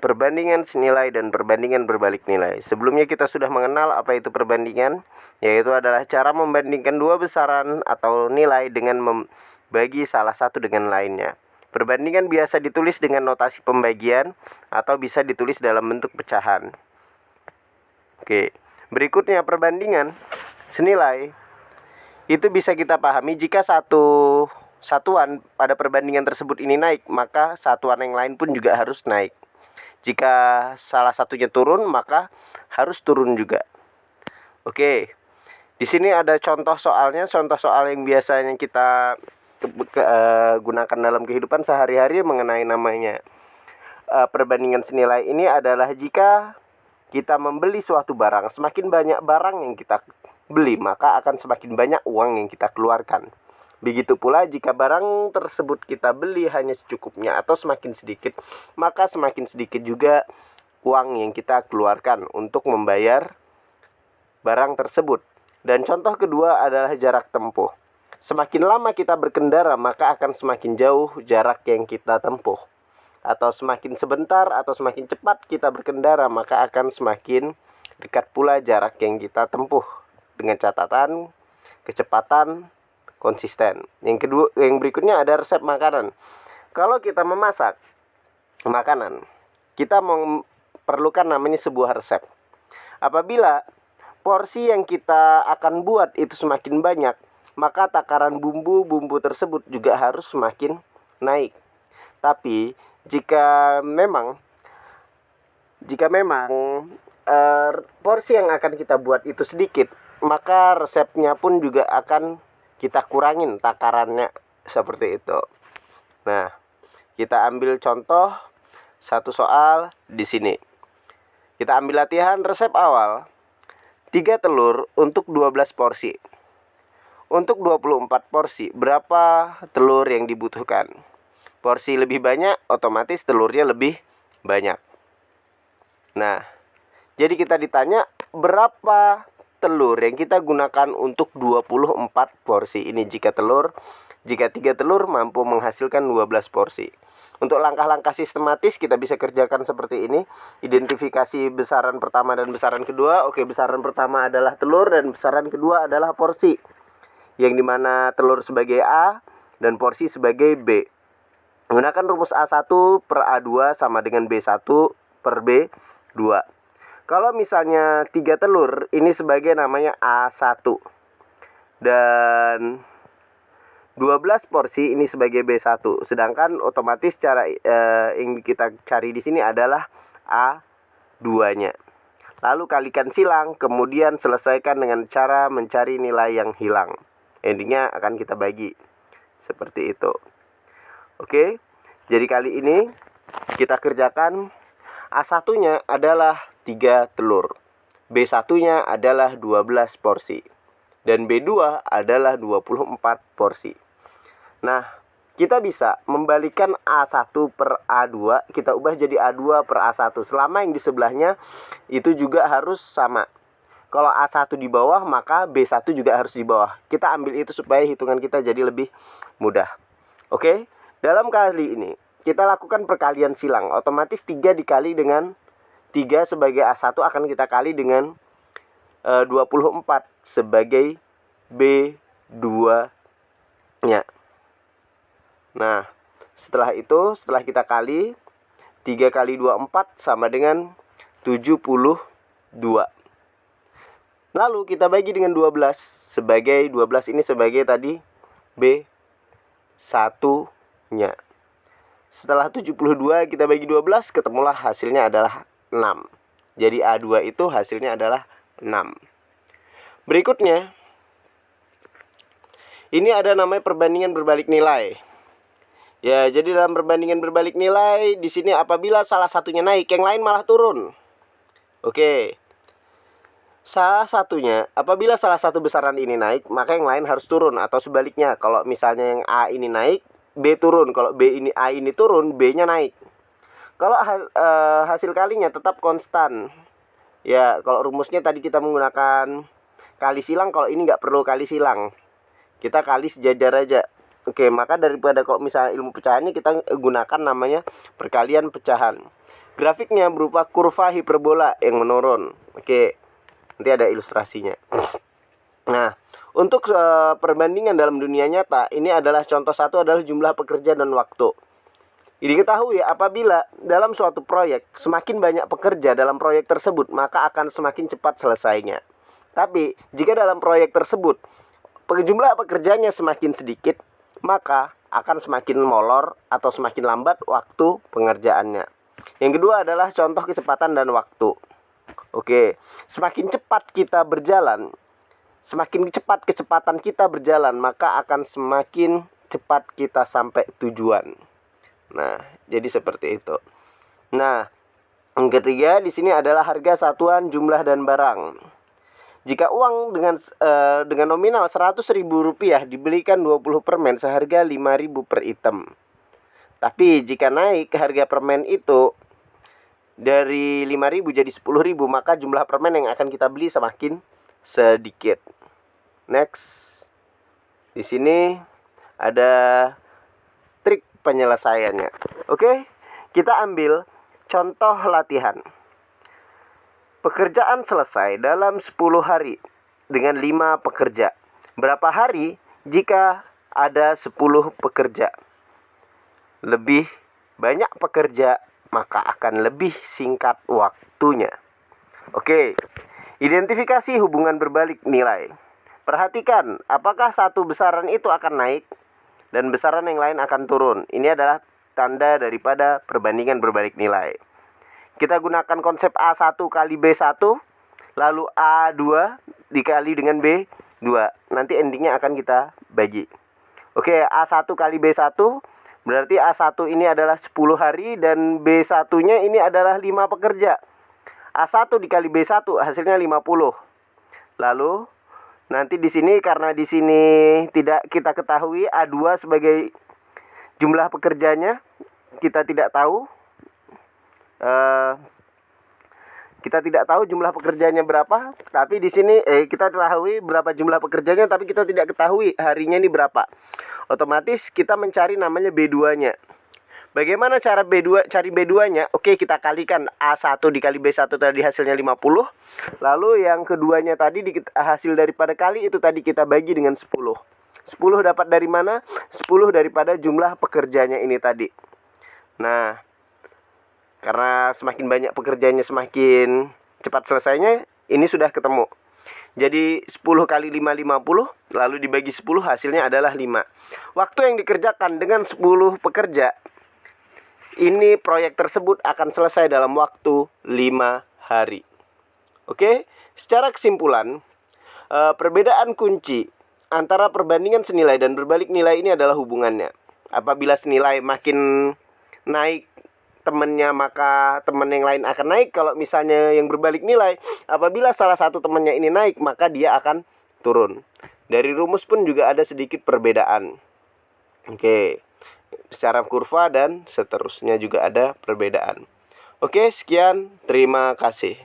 Perbandingan senilai dan perbandingan berbalik nilai. Sebelumnya kita sudah mengenal apa itu perbandingan, yaitu adalah cara membandingkan dua besaran atau nilai dengan membagi salah satu dengan lainnya. Perbandingan biasa ditulis dengan notasi pembagian atau bisa ditulis dalam bentuk pecahan. Oke, berikutnya perbandingan senilai. Itu bisa kita pahami jika satu satuan pada perbandingan tersebut ini naik, maka satuan yang lain pun juga harus naik. Jika salah satunya turun, maka harus turun juga. Oke, di sini ada contoh soalnya, contoh soal yang biasanya kita gunakan dalam kehidupan sehari-hari mengenai namanya perbandingan senilai. Ini adalah jika kita membeli suatu barang, semakin banyak barang yang kita beli, maka akan semakin banyak uang yang kita keluarkan. Begitu pula jika barang tersebut kita beli hanya secukupnya atau semakin sedikit, maka semakin sedikit juga uang yang kita keluarkan untuk membayar barang tersebut. Dan contoh kedua adalah jarak tempuh. Semakin lama kita berkendara, maka akan semakin jauh jarak yang kita tempuh. Atau semakin sebentar atau semakin cepat kita berkendara, maka akan semakin dekat pula jarak yang kita tempuh. Dengan catatan kecepatan konsisten. Yang berikutnya ada resep makanan. Kalau kita memasak makanan, kita memerlukan namanya sebuah resep. Apabila porsi yang kita akan buat itu semakin banyak, maka takaran bumbu-bumbu tersebut juga harus semakin naik. Tapi jika memang porsi yang akan kita buat itu sedikit, maka resepnya pun juga akan kita kurangin takarannya, seperti itu. Nah, kita ambil contoh satu soal di sini. Kita ambil latihan resep awal. 3 telur untuk 12 porsi. Untuk 24 porsi, berapa telur yang dibutuhkan? Porsi lebih banyak, otomatis telurnya lebih banyak. Nah, jadi kita ditanya berapa telur yang kita gunakan untuk 24 porsi. Ini jika 3 telur mampu menghasilkan 12 porsi. Untuk langkah-langkah sistematis kita bisa kerjakan seperti ini. Identifikasi besaran pertama dan besaran kedua. Oke, besaran pertama adalah telur dan besaran kedua adalah porsi. Yang dimana telur sebagai A dan porsi sebagai B. Menggunakan rumus A1 per A2 sama dengan B1 per B2. Kalau misalnya 3 telur, ini sebagai namanya A1. Dan 12 porsi ini sebagai B1. Sedangkan otomatis cara yang kita cari di sini adalah A2-nya. Lalu kalikan silang, kemudian selesaikan dengan cara mencari nilai yang hilang. Endingnya akan kita bagi. Seperti itu. Oke, jadi kali ini kita kerjakan. A1-nya adalah 3 telur. B1-nya adalah 12 porsi. Dan B2 adalah 24 porsi. Nah, kita bisa membalikan A1 per A2. Kita ubah jadi A2 per A1. Selama yang di sebelahnya itu juga harus sama. Kalau A1 di bawah, maka B1 juga harus di bawah. Kita ambil itu supaya hitungan kita jadi lebih mudah. Oke, dalam kali ini kita lakukan perkalian silang. Otomatis 3 dikali dengan 3 sebagai A1 akan kita kali dengan 24 sebagai B2-nya. Nah, setelah kita kali 3 kali 24 sama dengan 72. Lalu kita bagi dengan 12 sebagai 12 ini sebagai tadi B1-nya. Setelah 72 kita bagi 12, ketemulah hasilnya adalah 6. Jadi A2 itu hasilnya adalah 6. Berikutnya, ini ada namanya perbandingan berbalik nilai. Ya, jadi dalam perbandingan berbalik nilai, di sini apabila salah satunya naik, yang lain malah turun. Oke. Apabila salah satu besaran ini naik, maka yang lain harus turun. Atau sebaliknya, kalau misalnya yang A ini naik, B turun. Kalau A ini turun, B-nya naik. Kalau hasil kalinya tetap konstan. Ya, kalau rumusnya tadi kita menggunakan kali silang. Kalau ini nggak perlu kali silang, kita kali sejajar aja. Oke, maka daripada kalau misalnya ilmu pecahannya kita gunakan namanya perkalian pecahan. Grafiknya berupa kurva hiperbola yang menurun. Oke, nanti ada ilustrasinya. Nah, untuk perbandingan dalam dunia nyata, ini adalah contoh satu adalah jumlah pekerja dan waktu. Diketahui apabila dalam suatu proyek semakin banyak pekerja dalam proyek tersebut, maka akan semakin cepat selesainya. Tapi jika dalam proyek tersebut jumlah pekerjanya semakin sedikit, maka akan semakin molor atau semakin lambat waktu pengerjaannya. Yang kedua adalah contoh kecepatan dan waktu. Oke, semakin cepat kita berjalan, semakin cepat kecepatan kita berjalan, maka akan semakin cepat kita sampai tujuan. Nah, jadi seperti itu. Nah, yang ketiga di sini adalah harga satuan jumlah dan barang. Jika uang dengan nominal Rp100.000 dibelikan 20 permen seharga Rp5.000 per item. Tapi jika naik harga permen itu dari Rp5.000 jadi Rp10.000, maka jumlah permen yang akan kita beli semakin sedikit. Next. Di sini ada trik penyelesaiannya. Oke, kita ambil contoh latihan. Pekerjaan selesai dalam 10 hari dengan 5 pekerja. Berapa hari jika ada 10 pekerja? Lebih banyak pekerja, maka akan lebih singkat waktunya. Oke, identifikasi hubungan berbalik nilai. Perhatikan apakah satu besaran itu akan naik dan besaran yang lain akan turun. Ini adalah tanda daripada perbandingan berbalik nilai. Kita gunakan konsep A1 kali B1, lalu A2 dikali dengan B2. Nanti endingnya akan kita bagi. Oke, A1 kali B1 berarti A1 ini adalah 10 hari dan B1-nya ini adalah 5 pekerja. A1 dikali B1 hasilnya 50. Lalu nanti di sini karena di sini tidak kita ketahui A2 sebagai jumlah pekerjanya, kita tidak tahu. Kita tidak tahu jumlah pekerjanya berapa, tapi di sini kita ketahui berapa jumlah pekerjanya, tapi kita tidak ketahui harinya ini berapa. Otomatis kita mencari namanya B2-nya. Bagaimana cara cari B2-nya? Oke, kita kalikan A1 dikali B1 tadi hasilnya 50. Lalu yang keduanya tadi hasil daripada kali itu tadi kita bagi dengan 10. 10 dapat dari mana? 10 daripada jumlah pekerjanya ini tadi. Nah, karena semakin banyak pekerjaannya semakin cepat selesainya, ini sudah ketemu. Jadi 10 kali 5, 50, lalu dibagi 10 hasilnya adalah 5. Waktu yang dikerjakan dengan 10 pekerja, ini proyek tersebut akan selesai dalam waktu 5 hari. Oke, secara kesimpulan, perbedaan kunci antara perbandingan senilai dan berbalik nilai ini adalah hubungannya. Apabila senilai makin naik temannya, maka teman yang lain akan naik. Kalau misalnya yang berbalik nilai, apabila salah satu temannya ini naik, maka dia akan turun. Dari rumus pun juga ada sedikit perbedaan. Oke, secara kurva dan seterusnya juga ada perbedaan. Oke, sekian. Terima kasih.